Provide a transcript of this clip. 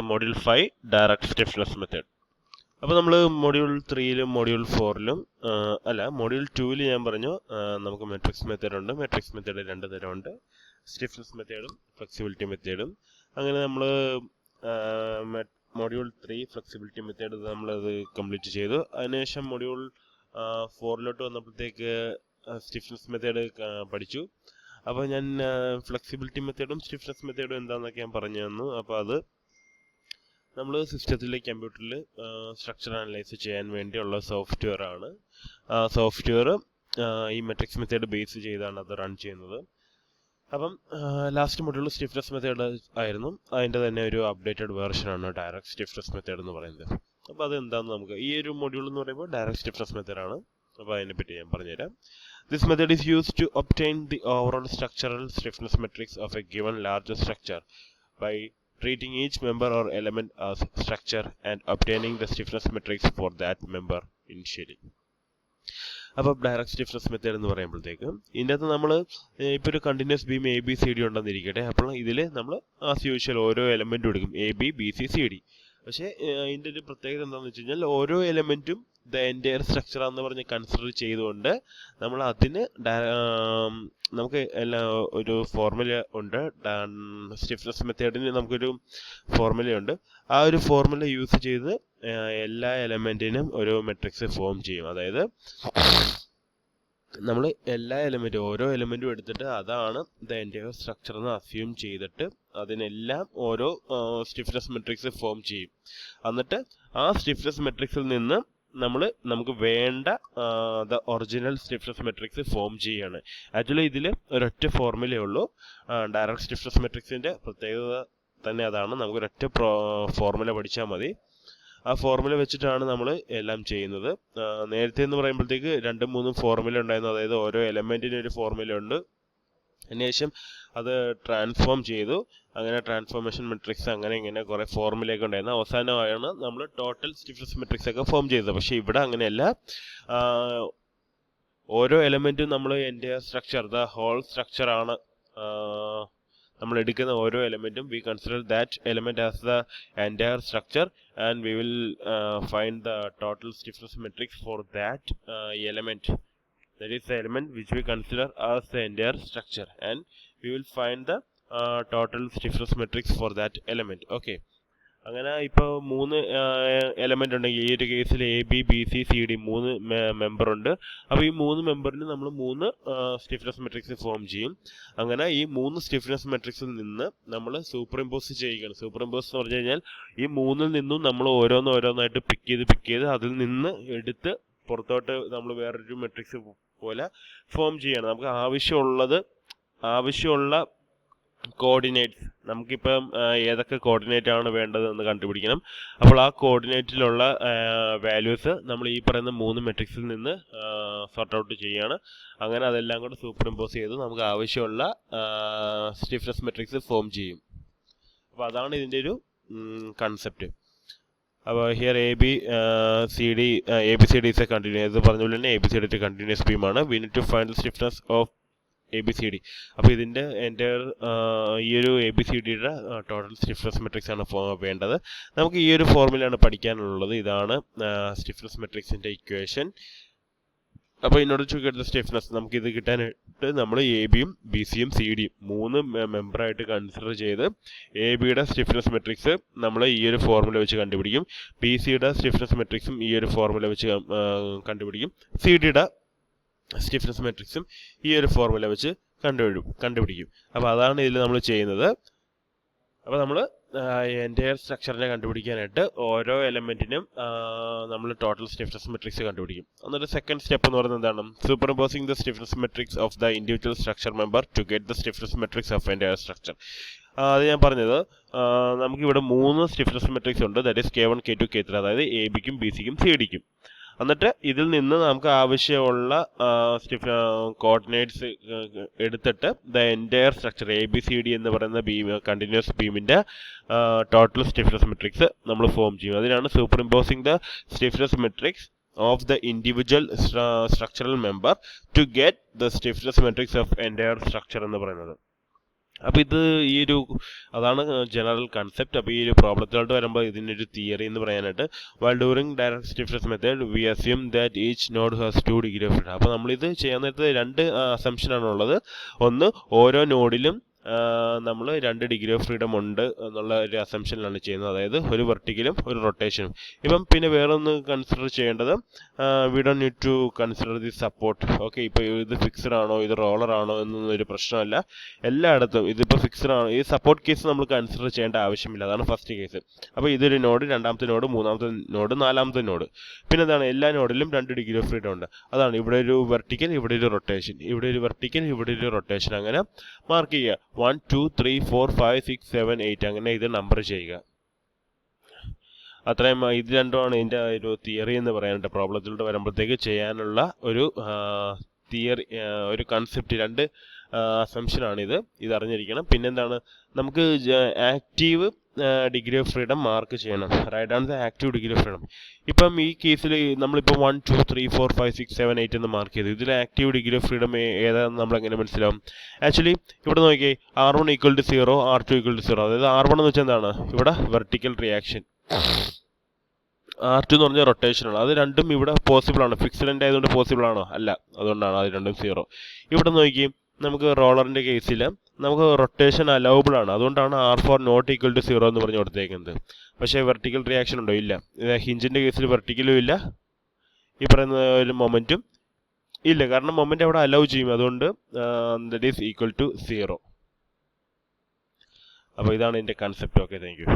Module 5 direct stiffness method. അപ്പോൾ നമ്മൾ module 3ലും module 4ലും module 2ൽ ഞാൻ പറഞ്ഞു നമുക്ക് മെട്രിക്സ് മെത്തേഡ് ഉണ്ട്. മെട്രിക്സ് മെത്തേഡ് രണ്ട് തരമുണ്ട്, സ്റ്റിഫ്നെസ് മെത്തേഡും ഫ്ലെക്സിബിലിറ്റി മെത്തേഡും. അങ്ങനെ നമ്മൾ മൊഡ്യൂൾ 3 ഫ്ലെക്സിബിലിറ്റി മെത്തേഡ് നമ്മളത് കംപ്ലീറ്റ് ചെയ്തു. അതിനുശേഷം മൊഡ്യൂൾ 4ലോട്ട് വന്നപ്പോഴത്തേക്ക് സ്റ്റിഫ്നെസ് മെത്തേഡ് പഠിച്ചു. അപ്പോൾ ഞാൻ ഫ്ലെക്സിബിലിറ്റി മെത്തേഡും സ്റ്റിഫ്നെസ് മെത്തേഡും എന്താണെന്നൊക്കെ ഞാൻ പറഞ്ഞു തന്നു. അപ്പോൾ അത് നമ്മൾ സിസ്റ്റത്തിലെ കമ്പ്യൂട്ടറിൽ സ്ട്രക്ചർ അനലൈസ് ചെയ്യാൻ വേണ്ടിയുള്ള സോഫ്റ്റ്വെയർ ആണ്. സോഫ്റ്റ്വെയർ ഈ മെട്രിക്സ് മെത്തേഡ് ബേസ് ചെയ്താണ് അത് റൺ ചെയ്യുന്നത്. അപ്പം ലാസ്റ്റ് മൊഡ്യൂൾ സ്റ്റിഫ്നെസ് മെത്തേഡ് ആയിരുന്നു. അതിൻ്റെ തന്നെ ഒരു അപ്ഡേറ്റഡ് വേർഷനാണ് ഡയറക്റ്റ് സ്റ്റിഫ്നെസ് മെത്തേഡ് എന്ന് പറയുന്നത്. അപ്പോൾ അത് എന്താണെന്ന് നമുക്ക് ഈ ഒരു മൊഡ്യൂൾ എന്ന് പറയുമ്പോൾ ഡയറക്റ്റ് സ്റ്റിഫ്നെസ് മെത്തേഡാണ്. അപ്പോൾ അതിനെപ്പറ്റി ഞാൻ പറഞ്ഞുതരാം. This method is used to obtain the overall structural stiffness matrix of a given larger structure by treating each member or element as structure and obtaining the stiffness matrix for that member initially. അപ്പോൾ direct stiffness method എന്ന് പറയുമ്പോഴത്തേക്ക് ഇതിൻ്റെ അകത്ത് നമ്മൾ ഇപ്പോൾ ഒരു continuous beam ABCD ഉണ്ടെന്നിരിക്കട്ടെ. അപ്പോൾ ഇതിൽ നമ്മൾ ആസ് യൂഷ്വൽ ഓരോ എലമെൻറ്റും എടുക്കും, AB BC CD. പക്ഷേ ഇതിൻ്റെ ഒരു പ്രത്യേകത എന്താണെന്ന് വെച്ച് കഴിഞ്ഞാൽ ഓരോ എലമെൻറ്റും ദ എൻറ്റയർ സ്ട്രക്ചർ എന്ന് പറഞ്ഞ് കൺസിഡർ ചെയ്തുകൊണ്ട് നമ്മൾ അതിന് നമുക്ക് ഒരു ഫോർമുല ഉണ്ട്. സ്റ്റിഫ്നെസ് മെത്തേഡിന് നമുക്കൊരു ഫോർമുലയുണ്ട്. ആ ഒരു ഫോർമുല യൂസ് ചെയ്ത് എല്ലാ എലമെൻറ്റിനും ഒരു മെട്രിക്സ് ഫോം ചെയ്യും. അതായത് നമ്മൾ എല്ലാ എലമെൻറ്റും ഓരോ എലമെൻറ്റും എടുത്തിട്ട് അതാണ് ദ എൻറ്റയർ സ്ട്രക്ചർ എന്ന് അസ്യൂം ചെയ്തിട്ട് അതിനെല്ലാം ഓരോ സ്റ്റിഫ്നെസ് മെട്രിക്സ് ഫോം ചെയ്യും. എന്നിട്ട് ആ സ്റ്റിഫ്നെസ് മെട്രിക്സിൽ നിന്ന് നമുക്ക് വേണ്ട the original stiffness matrix form ചെയ്യാണ്. ആക്ച്വലി ഇതിൽ ഒരൊറ്റ ഫോർമുലയേ ഉള്ളൂ. ഡയറക്റ്റ് സ്റ്റിഫ്നെസ് മെട്രിക്സിൻ്റെ പ്രത്യേകത തന്നെ അതാണ്. നമുക്ക് ഒരൊറ്റ ഫോർമുല പഠിച്ചാൽ മതി. ആ ഫോർമുല വെച്ചിട്ടാണ് നമ്മൾ എല്ലാം ചെയ്യുന്നത്. നേരത്തെ എന്ന് പറയുമ്പോഴത്തേക്ക് 2-3 ഫോർമുല ഉണ്ടായിരുന്നു. അതായത് ഓരോ എലമെൻറ്റിനും ഒരു ഫോർമുല ഉണ്ട്. അതിനുശേഷം അത് ട്രാൻസ്ഫോം ചെയ്തു. അങ്ങനെ ട്രാൻസ്ഫോർമേഷൻ മെട്രിക്സ് അങ്ങനെ ഇങ്ങനെ കുറേ ഫോർമുലയൊക്കെ ഉണ്ടായിരുന്നു. അവസാനമായാണ് നമ്മൾ ടോട്ടൽ സ്റ്റിഫ്നെസ് മെട്രിക്സ് ഒക്കെ ഫോം ചെയ്തത്. പക്ഷേ ഇവിടെ അങ്ങനെയല്ല. ഓരോ എലമെൻറ്റും നമ്മൾ എൻ്റെ സ്ട്രക്ചർ ദ ഹോൾ സ്ട്രക്ചറാണ് നമ്മൾ എടുക്കുന്ന ഓരോ എലമെൻറ്റും we consider that element as the entire structure and we will find the total stiffness matrix for that element. That is the element which we consider as the entire structure, and we will find the total stiffness matrix for that element. Okay. അങ്ങനെ ഇപ്പോൾ 3 element ഉണ്ടെങ്കിൽ ഈ ഒരു കേസിൽ AB BC CD 3 member ഉണ്ട്. അപ്പോൾ ഈ 3 മെമ്പറിന് നമ്മൾ 3 സ്റ്റിഫ്നെസ് മെട്രിക്സ് ഫോം ചെയ്യും. അങ്ങനെ ഈ 3 സ്റ്റിഫ്നെസ് മെട്രിക്സിൽ നിന്ന് നമ്മൾ സൂപ്പർ ഇമ്പോസ് ചെയ്യുകയാണ്. സൂപ്പർ ഇമ്പോസ് എന്ന് പറഞ്ഞു കഴിഞ്ഞാൽ ഈ 3ൽ നിന്നും നമ്മൾ ഓരോന്നായിട്ട് പിക്ക് ചെയ്ത് അതിൽ നിന്ന് എടുത്ത് പുറത്തോട്ട് നമ്മൾ വേറൊരു മെട്രിക്സ് പോലെ ഫോം ചെയ്യണം. നമുക്ക് ആവശ്യമുള്ള കോർഡിനേറ്റ്സ് നമുക്കിപ്പം ഏതൊക്കെ കോർഡിനേറ്റ് ആണ് വേണ്ടതെന്ന് കണ്ടുപിടിക്കണം. അപ്പോൾ ആ കോർഡിനേറ്റിലുള്ള വാല്യൂസ് നമ്മൾ ഈ പറയുന്ന 3 മെട്രിക്സിൽ നിന്ന് സോർട്ട് ഔട്ട് ചെയ്യുകയാണ്. അങ്ങനെ അതെല്ലാം കൂടെ സൂപ്പർ ഇമ്പോസ് ചെയ്ത് നമുക്ക് ആവശ്യമുള്ള സ്റ്റിഫ്നെസ് മെട്രിക്സ് ഫോം ചെയ്യും. അപ്പോൾ അതാണ് ഇതിൻ്റെ ഒരു കൺസെപ്റ്റ്. അപ്പോൾ here ABCD is a continuous. ഇത് പറഞ്ഞ പോലെ തന്നെ ABCD ഒരു കണ്ടിന്യൂസ് ബീമാണ്. We need to find the stiffness of ABCD. അപ്പോൾ ഇതിൻ്റെ എൻ്റെ ഈ ഒരു ABCDയുടെ ടോട്ടൽ സ്റ്റിഫ്നെസ് മെട്രിക്സ് ആണ് വേണ്ടത്. നമുക്ക് ഈ ഒരു ഫോർമുലയാണ് പഠിക്കാനുള്ളത്. ഇതാണ് സ്റ്റിഫ്നെസ് മെട്രിക്സിൻ്റെ ഇക്വേഷൻ. അപ്പോൾ in order to get the stiffness നമുക്കിത് കിട്ടാനായിട്ട് നമ്മൾ ABയും BCയും CDയും 3 മെമ്പറായിട്ട് കൺസിഡർ ചെയ്ത് ABയുടെ സ്റ്റിഫ്നെസ് മെട്രിക്സ് നമ്മൾ ഈ ഒരു ഫോർമുല വെച്ച് കണ്ടുപിടിക്കും. BCയുടെ സ്റ്റിഫ്നെസ് മെട്രിക്സും ഈ ഒരു ഫോർമുല വെച്ച് കണ്ടുപിടിക്കും. CDയുടെ സ്റ്റിഫ്നെസ് മെട്രിക്സും ഈ ഒരു ഫോർമുല വെച്ച് കണ്ടുപിടിക്കും. അപ്പോൾ അതാണ് ഇതിൽ നമ്മൾ ചെയ്യുന്നത്. അപ്പോൾ നമ്മൾ എൻറ്റയർ സ്ട്രക്ചറിനെ കണ്ടുപിടിക്കാനായിട്ട് ഓരോ എലമെൻറ്റിനും നമ്മൾ ടോട്ടൽ സ്റ്റിഫ്നെസ് മെട്രിക്സ് കണ്ടുപിടിക്കും. എന്നിട്ട് സെക്കൻഡ് സ്റ്റെപ്പ് എന്ന് പറയുന്നത് എന്താണ്? Superimposing the stiffness matrix of the individual structure member to get the stiffness matrix of entire structure. അത് ഞാൻ പറഞ്ഞത് നമുക്കിവിടെ 3 സ്റ്റിഫ്നെസ് മെട്രിക്സ് ഉണ്ട്. That is K1 K2 K3. അതായത് ABക്കും BCക്കും CDക്കും. എന്നിട്ട് ഇതിൽ നിന്ന് നമുക്ക് ആവശ്യമുള്ള കോർഡിനേറ്റ്സ് എടുത്തിട്ട് ദ എൻറ്റയർ സ്ട്രക്ചർ ABCD എന്ന് പറയുന്ന കണ്ടിന്യൂസ് ബീമിൻ്റെ ടോട്ടൽ സ്റ്റിഫ്നെസ് മെട്രിക്സ് നമ്മൾ ഫോം ചെയ്യും. അതിനാണ് superimposing the stiffness matrix of the individual structural member to get the stiffness matrix of entire structure എന്ന് പറയുന്നത്. അപ്പോൾ ഇത് ഈ ഒരു അതാണ് ജനറൽ കൺസെപ്റ്റ്. അപ്പോൾ ഈ ഒരു പ്രോബ്ലത്തിലോട്ട് വരുമ്പോൾ ഇതിനൊരു തിയറി എന്ന് പറയാനായിട്ട് while during direct stiffness method we assume that each node has 2 degree of freedom. അപ്പോൾ നമ്മളിത് ചെയ്യാൻ നേരത്ത് രണ്ട് അസംഷനാണ് ഉള്ളത്. ഒന്ന്, ഓരോ നോഡിലും നമ്മൾ 2 ഡിഗ്രി ഓഫ് ഫ്രീഡം ഉണ്ട് എന്നുള്ള ഒരു അസംഷനിലാണ് ചെയ്യുന്നത്, അതായത് ഒരു വെർട്ടിക്കലും ഒരു റൊട്ടേഷനും. ഇപ്പം പിന്നെ വേറെ ഒന്ന് കൺസിഡർ ചെയ്യേണ്ടത്, we don't need to consider the support. Okay, ഇപ്പോൾ ഇത് ഫിക്സഡ് ആണോ ഇത് റോളർ ആണോ എന്നൊരു പ്രശ്നമല്ല. എല്ലായിടത്തും ഇതിപ്പോൾ ഫിക്സഡ് ആണോ, ഈ സപ്പോർട്ട് കേസ് നമ്മൾ കൺസിഡർ ചെയ്യേണ്ട ആവശ്യമില്ല. അതാണ് ഫസ്റ്റ് കേസ്. അപ്പോൾ ഇതൊരു നോഡ്, രണ്ടാമത്തെ നോഡ്, മൂന്നാമത്തെ നോഡ്, നാലാമത്തെ നോഡ്. പിന്നെ എന്താണ്, എല്ലാ നോഡിലും 2 ഡിഗ്രി ഓഫ് ഫ്രീഡം ഉണ്ട്. അതാണ് ഇവിടെ ഒരു വെർട്ടിക്കൽ, ഇവിടെ ഒരു റൊട്ടേഷൻ, ഇവിടെ ഒരു വെർട്ടിക്കൽ, ഇവിടെ ഒരു റൊട്ടേഷൻ. അങ്ങനെ മാർക്ക് ചെയ്യുക. 1 2 3 4 5 6 7 8 അങ്ങനെ ഇത് നമ്പർ ചെയ്യുക. അത്രയും ഇത് രണ്ടുമാണ് ഇതിൻ്റെ ഒരു തിയറി എന്ന് പറയാനുണ്ട്. പ്രോബ്ലത്തിലോട്ട് വരുമ്പോഴത്തേക്ക് ചെയ്യാനുള്ള ഒരു തിയറി, ഒരു കൺസെപ്റ്റ്, രണ്ട് അസംഷനാണിത്. ഇത് അറിഞ്ഞിരിക്കണം. പിന്നെന്താണ്, നമുക്ക് active degree of freedom mark ചെയ്യണം. Right down the active degree of freedom. ഇപ്പം ഈ കേസിൽ നമ്മളിപ്പോൾ 1 2 3 4 5 6 7 8 എന്ന് മാർക്ക് ചെയ്തു. ഇതിൽ ആക്റ്റീവ് ഡിഗ്രി ഓഫ് ഫ്രീഡം ഏതാണെന്ന് നമ്മളെങ്ങനെ മനസ്സിലാവും? ആക്ച്വലി ഇവിടെ നോക്കിയേ, R1 equal to 0, R2 equal to 0. അതായത് R1 എന്ന് വെച്ചാൽ എന്താണ്, ഇവിടെ വെർട്ടിക്കൽ റിയാക്ഷൻ, R2 എന്ന് പറഞ്ഞാൽ റൊട്ടേഷനാണ്. അത് രണ്ടും ഇവിടെ പോസിബിൾ ആണ്. ഫിക്സഡ് എൻഡ് ആയതുകൊണ്ട് പോസിബിൾ ആണോ? അല്ല, അതുകൊണ്ടാണ് അത് രണ്ടും 0. ഇവിടെ നോക്കി, നമുക്ക് റോളറിൻ്റെ കേസിൽ നമുക്ക് റൊട്ടേഷൻ അലൗബിൾ ആണ്. അതുകൊണ്ടാണ് R4 നോട്ട് ഈക്വൽ ടു 0 എന്ന് പറഞ്ഞ് കൊടുത്തേക്കുന്നത്. പക്ഷേ വെർട്ടിക്കൽ റിയാക്ഷൻ ഉണ്ടോ? ഇല്ല. ഹിഞ്ചിൻ്റെ കേസിൽ വെർട്ടിക്കലും ഇല്ല, ഈ പറയുന്ന ഒരു മൊമെൻറ്റും ഇല്ല. കാരണം മൊമെൻ്റ് അവിടെ അലൗ ചെയ്യും. അതുകൊണ്ട് ദറ്റ് ഈസ് ഈക്വൽ ടു 0. അപ്പോൾ ഇതാണ് എൻ്റെ കൺസെപ്റ്റ്. Okay, thank you.